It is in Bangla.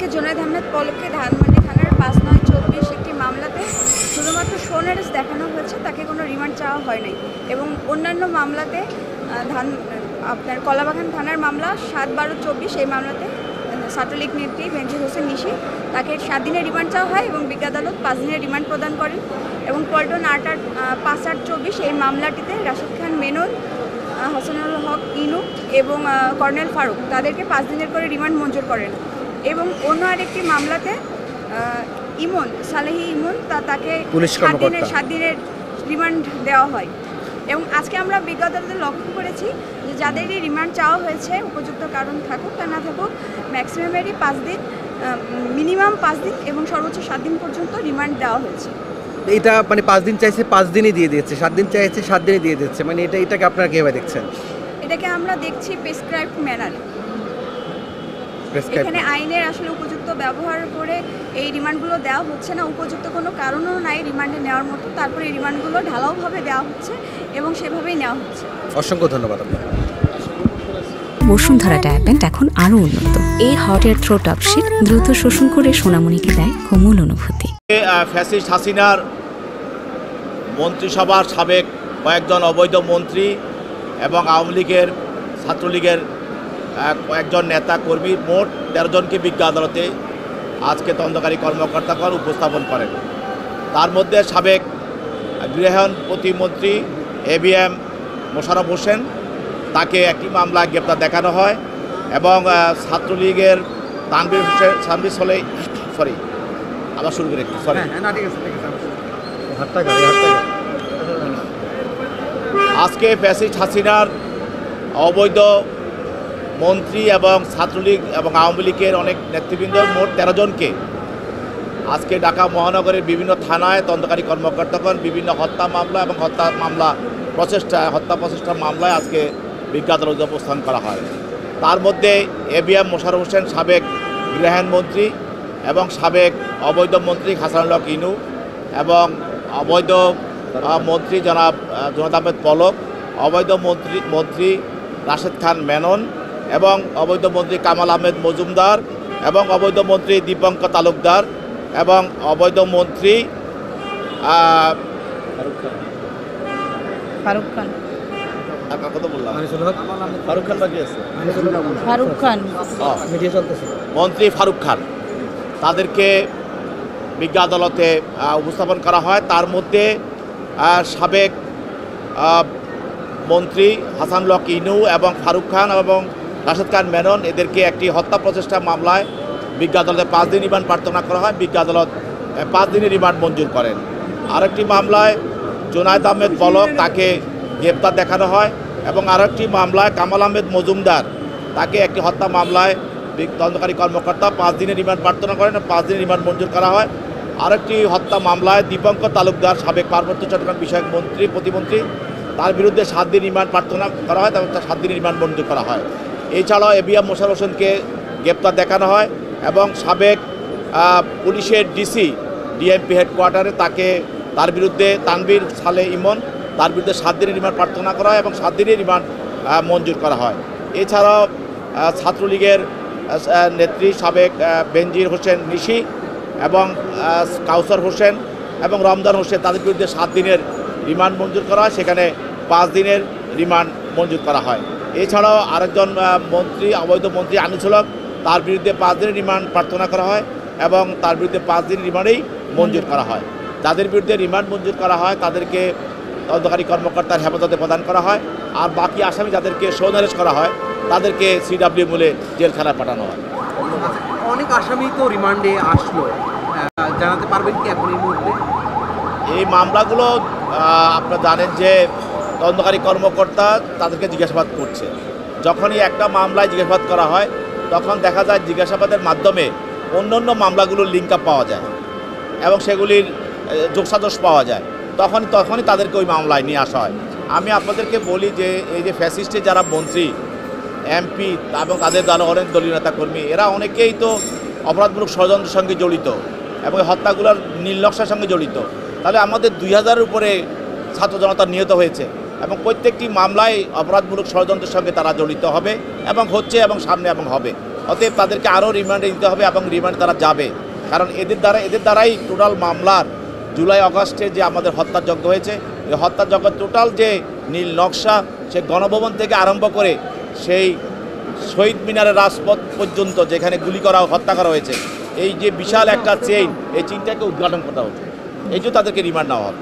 আজকে জুনায়েদ আহমেদ পলককে ধানমন্ডি থানার ৫/৯/২৪ একটি মামলাতে শুধুমাত্র শোন অ্যারেস্ট দেখানো হয়েছে, তাকে কোনো রিমান্ড চাওয়া হয় নাই। এবং অন্যান্য মামলাতে আপনার কলাবাগান থানার মামলা ৭/১২/২৪, এই মামলাতে ছাত্রলীগ নেত্রী বেনজির হোসেন নিশি, তাকে ৭ দিনের রিমান্ড চাওয়া হয় এবং বিজ্ঞ আদালত ৫ দিনের রিমান্ড প্রদান করেন। এবং পল্টন ৫/৮/২৪ এই মামলাটিতে রাশেদ খান মেনন, হাসানুল হক ইনু এবং কর্নেল ফারুক তাদেরকে ৫ দিনের করে রিমান্ড মঞ্জুর করেন। এবং অন্য আরেকটি মামলাতে ইমন সালেহি ইমন তাকে ৭ দিনের রিমান্ড দেওয়া হয়। এবং আজকে আমরা বিজ্ঞ আদালতে লক্ষ্য করেছি যে যাদেরই রিমান্ড চাওয়া হয়েছে, উপযুক্ত কারণ থাকুক বা না থাকুক, ম্যাক্সিমামেরই 5 দিন, মিনিমাম 5 দিন এবং সর্বোচ্চ 7 দিন পর্যন্ত রিমান্ড দেওয়া হয়েছে। এটা মানে 5 দিন চাইছে 5 দিনই দিয়ে দিয়েছে, 7 দিন চাইছে 7 দিনই দিয়ে দিচ্ছে, মানে এটাকে আপনারা কিভাবে দেখছেন? এটাকে আমরা দেখছি প্রেসক্রাইবড ম্যানারে। এখানে আইনের আসলে উপযুক্ত ব্যবহার করে এই রিমান্ডগুলো দেওয়া হচ্ছে না, উপযুক্ত কোনো কারণও নাই রিমান্ডে নেওয়ার মতো, তারপরে এই রিমান্ডগুলো ঢালাওভাবে দেওয়া হচ্ছে এবং সেভাবেই নেওয়া হচ্ছে। অসংখ্য ধন্যবাদ আপনাকে। বসুন্ধরা ডায়াপেন্ট এখন আরো উন্নত। এই হট এয়ার থ্রো টপশিট দ্রুত শোষণ করে সোনামণিকে দেয় কোমল অনুভূতি। ফ্যাসিস্ট হাসিনার মন্ত্রিসভার সাবেক কয়েকজন অবৈধ মন্ত্রী এবং আওয়ামী লীগের ছাত্রলীগের কয়েকজন নেতা কর্মী মোট 13 জনকে বিজ্ঞ আদালতে আজকে তদন্তকারী কর্মকর্তাগণ উপস্থাপন করেন। তার মধ্যে সাবেক গৃহায়ন প্রতিমন্ত্রী ABM মোশাররফ হোসেন, তাকে একটি মামলায় গ্রেপ্তার দেখানো হয়। এবং ছাত্রলীগের তানভীর হোসেন আবার শুরু করে আজকে ফ্যাসিস্ট হাসিনার অবৈধ মন্ত্রী এবং ছাত্রলীগ এবং আওয়ামী লীগের অনেক নেতৃবৃন্দ মোট 13 জনকে আজকে ঢাকা মহানগরের বিভিন্ন থানায় তদন্তকারী কর্মকর্তাগণ বিভিন্ন হত্যা মামলা এবং হত্যা প্রচেষ্টা মামলায় আজকে বিজ্ঞ আদালতে উপস্থাপন করা হয়। তার মধ্যে ABM মোশাররফ হোসেন, সাবেক গৃহায়ন মন্ত্রী এবং সাবেক অবৈধ মন্ত্রী হাসানুল হক ইনু এবং অবৈধ মন্ত্রী জনাব জুনায়েদ আহমেদ পলক, অবৈধ মন্ত্রী রাশেদ খান মেনন এবং অবৈধ মন্ত্রী কামাল আহমেদ মজুমদার এবং অবৈধ মন্ত্রী দীপঙ্কর তালুকদার এবং অবৈধ মন্ত্রী মন্ত্রী ফারুক খান, তাদেরকে বিজ্ঞ আদালতে উপস্থাপন করা হয়। তার মধ্যে সাবেক মন্ত্রী হাসানুল হক ইনু এবং ফারুক খান এবং রাশেদ খান মেনন, এদেরকে একটি হত্যা প্রচেষ্টা মামলায় বিজ্ঞ আদালতে 5 দিন রিমান্ড প্রার্থনা করা হয়। বিজ্ঞ আদালত 5 দিনের রিমান্ড মঞ্জুর করেন। আরেকটি মামলায় জুনায়েদ আহমেদ পলক, তাকে গ্রেপ্তার দেখানো হয়। এবং আরেকটি মামলায় কামাল আহমেদ মজুমদার, তাকে একটি হত্যা মামলায় তদন্তকারী কর্মকর্তা 5 দিনের রিমান্ড প্রার্থনা করেন, 5 দিনের রিমান্ড মঞ্জুর করা হয়। আরেকটি হত্যা মামলায় দীপঙ্কর তালুকদার, সাবেক পার্বত্য চট্টগ্রাম বিষয়ক প্রতিমন্ত্রী, তার বিরুদ্ধে 7 দিন রিমান্ড প্রার্থনা করা হয়, তারপর 7 দিনের রিমান্ড মঞ্জুর করা হয়। এছাড়াও ABM মোশাররফ হোসেনকে গ্রেপ্তার দেখানো হয় এবং সাবেক পুলিশের DMP হেডকোয়ার্টারে তার বিরুদ্ধে তানভীর সালে ইমন, তার বিরুদ্ধে 7 দিনের রিমান্ড প্রার্থনা করা হয় এবং 7 দিনের রিমান্ড মঞ্জুর করা হয়। এছাড়াও ছাত্রলীগের নেত্রী সাবেক বেনজির হোসেন নিশি এবং কাউসার হোসেন এবং রমজান হোসেন, তাদের বিরুদ্ধে 7 দিনের রিমান্ড মঞ্জুর করা হয়, সেখানে 5 দিনের রিমান্ড মঞ্জুর করা হয়। এছাড়াও আরেকজন মন্ত্রী, অবৈধ মন্ত্রী আনিসুল হক, তার বিরুদ্ধে 5 দিনের রিমান্ড প্রার্থনা করা হয় এবং তার বিরুদ্ধে 5 দিন রিমান্ডেই মঞ্জুর করা হয়। যাদের বিরুদ্ধে রিমান্ড মঞ্জুর করা হয় তাদেরকে তদন্তকারী কর্মকর্তার হেফাজতে প্রদান করা হয়। আর বাকি আসামি যাদেরকে শোন অ্যারেস্ট করা হয় তাদেরকে CW মূলে জেলখানায় পাঠানো হয়। অনেক আসামি তো রিমান্ডে আসলো, জানাতে পারবেন কি এখন এই মুহূর্তে? এই মামলাগুলো আপনারা জানেন যে তদন্তকারী কর্মকর্তা তাদেরকে জিজ্ঞাসাবাদ করছে। যখনই একটা মামলায় জিজ্ঞাসাবাদ করা হয় তখন দেখা যায় জিজ্ঞাসাবাদের মাধ্যমে অন্যান্য মামলাগুলোর লিঙ্ক আপ পাওয়া যায় এবং সেগুলির যোগসাজশ পাওয়া যায়, তখনই তাদেরকে ওই মামলায় নিয়ে আসা হয়। আমি আপনাদেরকে বলি যে এই যে ফ্যাসিস্টের যারা মন্ত্রী, MP এবং তাদের দ্বারা অনেক দলীয় নেতাকর্মী, এরা অনেকেই তো অপরাধমূলক ষড়যন্ত্রের সঙ্গে জড়িত এবং হত্যাগুলোর নীল নকশার সঙ্গে জড়িত। তাহলে আমাদের 2000-এর উপরে ছাত্র জনতা নিহত হয়েছে এবং প্রত্যেকটি মামলায় অপরাধমূলক ষড়যন্ত্রের সঙ্গে তারা জড়িত হবে এবং হচ্ছে এবং সামনে এবং হবে। অতএব তাদেরকে আরও রিমান্ডে দিতে হবে এবং রিমান্ডে তারা যাবে, কারণ এদের দ্বারাই টোটাল মামলার জুলাই আগস্টে যে আমাদের হত্যাযজ্ঞ হয়েছে, এই হত্যাযজ্ঞ টোটাল যে নীল নকশা, সে গণভবন থেকে আরম্ভ করে সেই শহীদ মিনারের রাজপথ পর্যন্ত যেখানে গুলি করা হত্যা করা হয়েছে, এই যে বিশাল একটা চেইন, এই চেইনটাকে উদ্ঘাটন করা হচ্ছে, এই জন্য তাদেরকে রিমান্ড নেওয়া হবে।